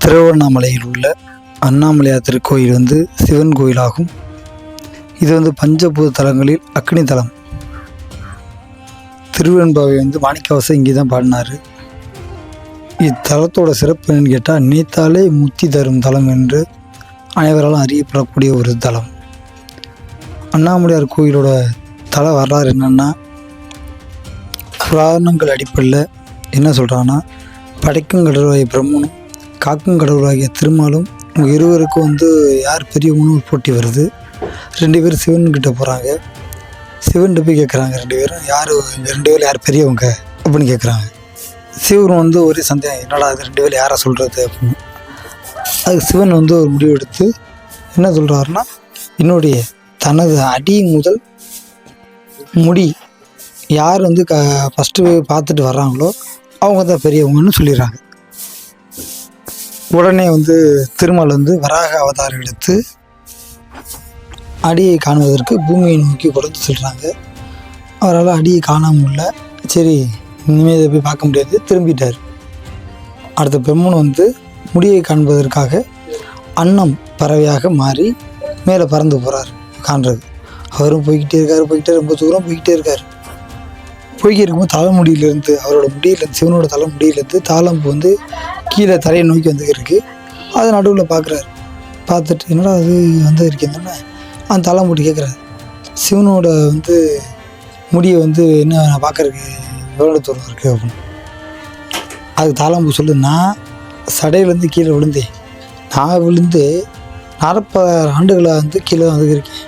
திருவண்ணாமலையில் உள்ள அண்ணாமலையார் திருக்கோயில் சிவன் கோயிலாகும். இது பஞ்சபூத தலங்களில் அக்னி தலம். திருவெண்பாவை மாணிக்கவாசகர் இங்கே தான் பாடினார். இத்தலத்தோட சிறப்பு என்னன்னு கேட்டால், நீத்தாலே முத்தி தரும் தலம் என்று அனைவராலும் அறியப்படக்கூடிய ஒரு தலம். அண்ணாமலையார் கோயிலோட தல வரலாறு என்னென்னா, புராணங்கள் அடிப்படையில் என்ன சொல்கிறாங்கன்னா, படைக்கும் கடவுளாகிய பிரம்மனும் காக்கும் கடவுளாகிய திருமாலும் இருவருக்கும் யார் பெரியவங்கன்னு ஒரு போட்டி வருது. 2 பேரும் சிவன்கிட்ட போகிறாங்க. சிவன்கிட்ட போய் கேட்குறாங்க, 2 பேரும் யார் இந்த 2 பேரும் யார் பெரியவங்க அப்படின்னு கேட்குறாங்க. சிவன் ஒரே சந்தேகம், என்னடா அது 2 பேரும் யாரை சொல்கிறது அப்படின்னு. அதுக்கு சிவன் ஒரு முடிவு எடுத்து என்ன சொல்கிறாருன்னா, என்னுடைய தனது அடி முதல் முடி யார் ஃபஸ்ட்டு பார்த்துட்டு வர்றாங்களோ அவங்க தான் பெரியவங்கன்னு சொல்லிடுறாங்க. உடனே திருமால் வராக அவதாரம் எடுத்து அடியை காணுவதற்கு பூமியை நோக்கி கொடுத்து சொல்கிறாங்க. அவரால் அடியை காணாமல் இல்லை. சரி, இனிமேல் இதை போய் பார்க்க முடியாது, திரும்பிட்டார். அடுத்த பிரம்மன் முடியை காண்பதற்காக அன்னம் பறவையாக மாறி மேலே பறந்து போகிறார் காண்றது. அவரும் போய்கிட்டே இருக்கார், ரொம்ப தூரம் போய்கிட்டே இருக்கார். இருக்கும்போது தலைமுடியிலேருந்து அவரோட முடியிலேருந்து சிவனோட தலைமுடியிலேருந்து தாளம்பு கீழே தலையை நோக்கி இருக்கு. அது நடுவில் பார்க்குறாரு. பார்த்துட்டு என்னடா அது இருக்கேன்னு அந்த தலைமுடி கேட்குறாரு. சிவனோட முடியை என்ன நான் பார்க்குறதுக்கு எவ்வளோ தூரம் இருக்குது அப்படின்னு. அதுக்கு தாளம்பு சொல்லு, நான் சடையிலேருந்து கீழே விழுந்தேன். நான் விழுந்து 40,000 ஆண்டுகளாக கீழே இருக்கேன்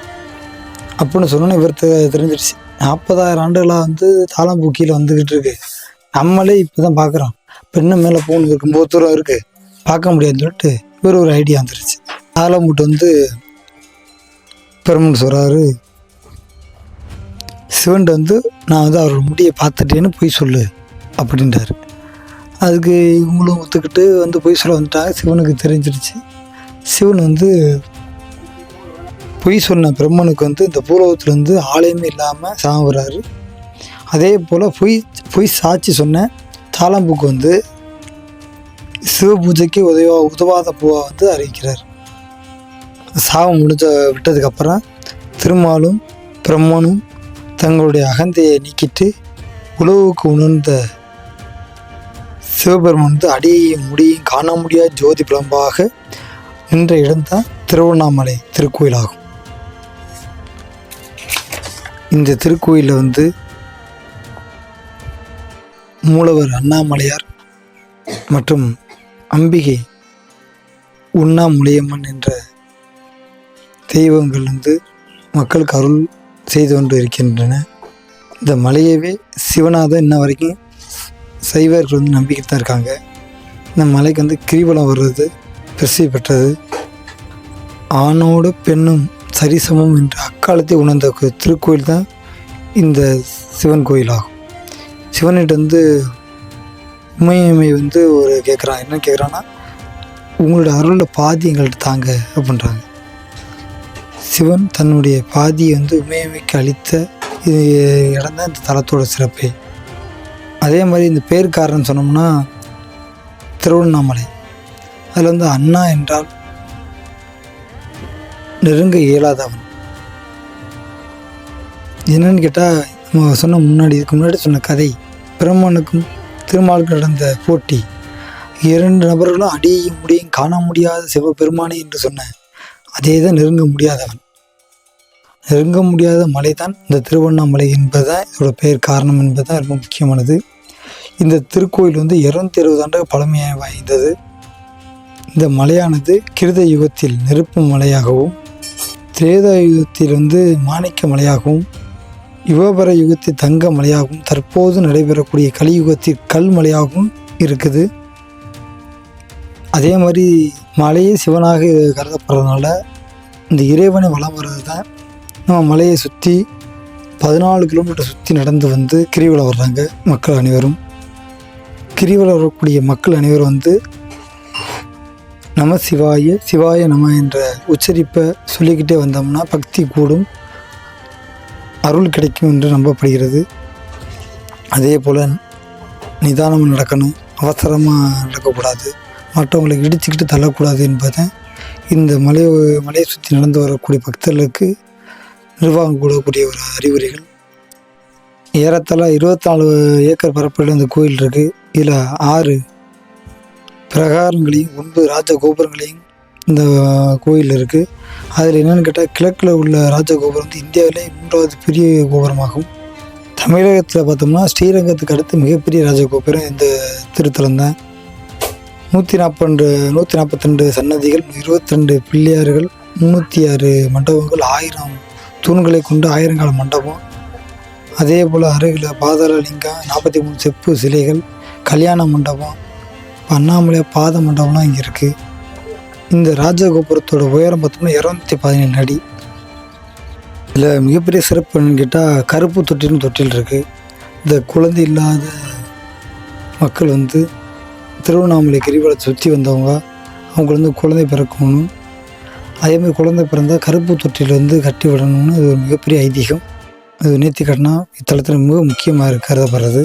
அப்படின்னு சொன்னோன்னே இவர் தெரிஞ்சிடுச்சு. 40,000 ஆண்டுகளாக தாளம்பூ கீழே வந்துக்கிட்டு இருக்கு. நம்மளே இப்போ தான் பார்க்குறோம். இப்போ இன்னும் மேலே போகணும் இருக்கு, 50 தூரம் இருக்குது, பார்க்க முடியாதுன்னு சொல்லிட்டு இவர் ஒரு ஐடியா வந்துருச்சு. தாளம்பூட்டு பெருமன் சொல்கிறாரு, சிவன்ட்டு நான் அவரோட முடியை பார்த்துட்டேன்னு பொய் சொல்லு அப்படின்றாரு. அதுக்கு இவங்களும் ஒத்துக்கிட்டு பொய் சொல்ல வந்துட்டாங்க. சிவனுக்கு தெரிஞ்சிருச்சு. சிவன் பொய் சொன்ன பிரம்மனுக்கு இந்த பூலோகத்துலேருந்து ஆலயமே இல்லாமல் சாகுறாரு. அதே போல் பொய் சாட்சி சொன்ன தாளம்பூக்கு சிவ பூஜைக்கு உதவாத பூவாக அறிவிக்கிறார். சாபம் விட்டதுக்கப்புறம் திருமாலும் பிரம்மனும் தங்களுடைய அகந்தையை நீக்கிட்டு உலகுக்கு உணர்ந்த சிவபெருமன் அடியையும் முடியையும் காண முடியாத ஜோதி பிளம்பாக நின்ற இடம்தான் திருவண்ணாமலை திருக்கோயிலாகும். இந்த திருக்கோயிலில் மூலவர் அண்ணாமலையார் மற்றும் அம்பிகை உண்ணாமுலையம்மன் என்ற தெய்வங்கள் மக்களுக்கு அருள் செய்து கொண்டு இருக்கின்றன. இந்த மலையவே சிவனாக இன்ன வரைக்கும் சைவர்கள் நம்பிக்கிட்டு தான் இருக்காங்க. இந்த மலைக்கு கிரிவலம் வர்றது பிரசித்தி பெற்றது. ஆணோடு பெண்ணும் சரிசமம் என்று அக்காலத்தை உணர்ந்த திருக்கோயில் தான் இந்த சிவன் கோயிலாகும். சிவன்கிட்ட உமையமை ஒரு கேட்குறான். என்ன கேட்குறான்னா, உங்களோட அருளில் பாதி எங்கள்கிட்ட தாங்க அப்படின்றாங்க. சிவன் தன்னுடைய பாதியை உமையமைக்கு அளித்த இடம் தான் இந்த தலத்தோட சிறப்பே. அதே மாதிரி இந்த பேர் காரணம் சொன்னோம்னா, திருவண்ணாமலை, அதில் அண்ணா என்றால் நெருங்க இயலாதவன். என்னன்னு கேட்டால், நம்ம இதுக்கு முன்னாடி சொன்ன கதை, பிரம்மனுக்கும் திருமாலுக்கும் நடந்த போட்டி, 2 நபர்களும் அடியையும் முடியும் காண முடியாத சிவபெருமானே என்று சொன்ன அதே தான் நெருங்க முடியாதவன். நெருங்க முடியாத மலை தான் இந்த திருவண்ணாமலை என்பதுதான் இதோட பெயர் காரணம் என்பதுதான் ரொம்ப முக்கியமானது. இந்த திருக்கோயில் 220 ஆண்டுகள் பழமையாக வாய்ந்தது. இந்த மலையானது கிருத யுகத்தில் நெருப்பு மலையாகவும், திரேதா யுகத்தில் மாணிக்க மலையாகவும், யுகபர யுகத்தில் தங்க மலையாகவும், தற்போது நடைபெறக்கூடிய கலியுகத்தில் கல் மலையாகவும் இருக்குது. அதே மாதிரி மலையே சிவனாக கருதப்படுறதுனால இந்த இறைவனை வலம் வர்றது தான் நம்ம மலையை சுற்றி 14 கிலோமீட்டர் சுற்றி நடந்து கிரிவலம் வர்றாங்க மக்கள் அனைவரும். கிரிவலம் வரக்கூடிய மக்கள் அனைவரும் நம சிவாய சிவாய நம என்ற உச்சரிப்பை சொல்லிக்கிட்டே வந்தோம்னா பக்தி கூடும், அருள் கிடைக்கும் என்று நம்பப்படுகிறது. அதே போல் நிதானமாக நடக்கணும், அவசரமாக நடக்கக்கூடாது. மற்றவங்களை இடிச்சுக்கிட்டு தள்ளக்கூடாது என்பதை இந்த மலையை சுற்றி நடந்து வரக்கூடிய பக்தர்களுக்கு நிர்வாகம் கூடக்கூடிய ஒரு அறிவுரைகள். ஏறத்தாழ 24 ஏக்கர் பரப்பில் இந்த கோயில் இருக்குது. இதில் 6 பிரகாரங்களையும் 9 ராஜ கோபுரங்களையும் இந்த கோயில் இருக்குது. அதில் என்னென்னு கேட்டால் கிழக்கில் உள்ள ராஜகோபுரம் வந்து இந்தியாவிலே 3வது பெரிய கோபுரமாகும். தமிழகத்தில் பார்த்தோம்னா ஸ்ரீரங்கத்துக்கு அடுத்து மிகப்பெரிய ராஜகோபுரம் இந்த திருத்தலம் தான். 142 சன்னதிகள், 22 பிள்ளையார்கள், 306 மண்டபங்கள், 1000 தூண்களை கொண்டு 1000 கால மண்டபம். அதே போல் அருகில் பாதாள லிங்கம், 43 செப்பு சிலைகள், கல்யாண மண்டபம், அண்ணாமலை பாத மண்டபம்லாம் இங்கே இருக்குது. இந்த ராஜகோபுரத்தோட உயரம் பார்த்தோம்னா 217 அடி. இதில் மிகப்பெரிய சிறப்பு என்னன்னு கேட்டால் கருப்பு தொட்டில் இருக்குது. இந்த குழந்தை இல்லாத மக்கள் வந்து திருவண்ணாமலை கிரிவலத்தை சுற்றி வந்தவங்க அவங்க வந்து குழந்தை பிறக்கணும். அதேமாதிரி குழந்தை பிறந்தால் கருப்பு தொட்டியில் வந்து கட்டி விடணும்னு அது ஒரு மிகப்பெரிய ஐதீகம். அது நேர்த்தி கட்டினா இத்தலத்தில் மிக முக்கியமாக கருதப்படுறது.